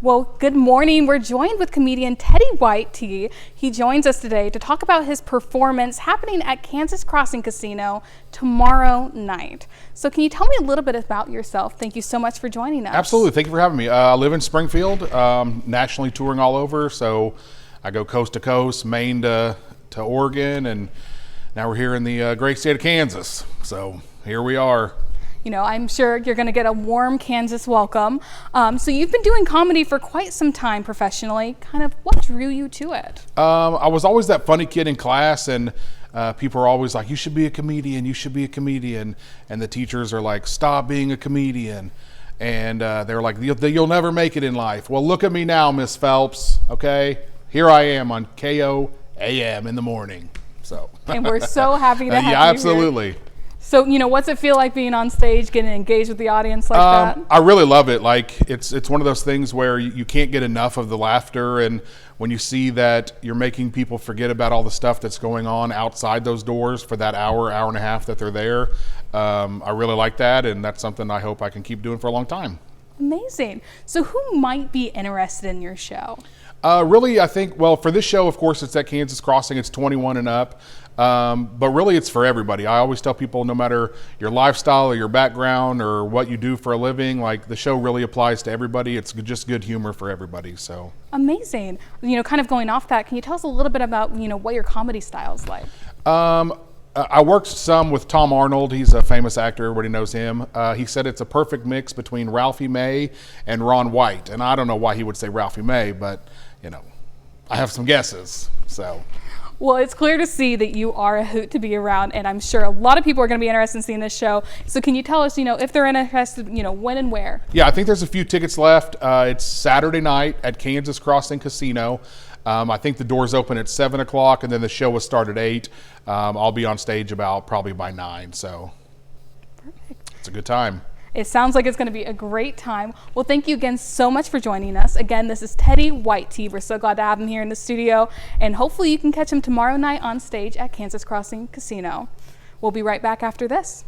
Well, good morning. We're joined with comedian Teddy White T. He joins us today to talk about his performance happening at Kansas Crossing Casino tomorrow night. So can you tell me a little bit about yourself? Thank you so much for joining us. Absolutely. Thank you for having me. I live in Springfield, nationally touring all over. So I go coast to coast, Maine to Oregon, and now we're here in the great state of Kansas. So here we are. You know, I'm sure you're going to get a warm Kansas welcome. So you've been doing comedy for quite some time professionally. Kind of what drew you to it? I was always that funny kid in class, and people are always like, you should be a comedian, you should be a comedian. And the teachers are like, stop being a comedian. And they're like, you'll never make it in life. Well, look at me now, Miss Phelps, okay? Here I am on KOAM in the morning. So. And we're so happy to have you Yeah, absolutely. here. So, you know, what's it feel like being on stage, getting engaged with the audience like that? I really love it. Like, it's one of those things where you can't get enough of the laughter, and when you see that you're making people forget about all the stuff that's going on outside those doors for that hour and a half that they're there, I really like that, and that's something I hope I can keep doing for a long time. Amazing. So who might be interested in your show? Really, I think, well, for this show, of course, it's at Kansas Crossing. It's 21 and up. But really, it's for everybody. I always tell people, no matter your lifestyle or your background or what you do for a living, like, the show really applies to everybody. It's just good humor for everybody. So amazing. You know, kind of going off that, can you tell us a little bit about, you know, what your comedy style is like? I worked some with Tom Arnold. He's a famous actor. Everybody knows him. He said it's a perfect mix between Ralphie May and Ron White. And I don't know why he would say Ralphie May, but, you know, I have some guesses. So. Well, it's clear to see that you are a hoot to be around, and I'm sure a lot of people are going to be interested in seeing this show. So can you tell us, you know, if they're interested, you know, when and where? Yeah, I think there's a few tickets left. It's Saturday night at Kansas Crossing Casino. I think the doors open at 7 o'clock, and then the show will start at 8. I'll be on stage probably by 9, so perfect. It's a good time. It sounds like it's going to be a great time. Well, thank you again so much for joining us. Again, this is Teddy White T. We're so glad to have him here in the studio, and hopefully you can catch him tomorrow night on stage at Kansas Crossing Casino. We'll be right back after this.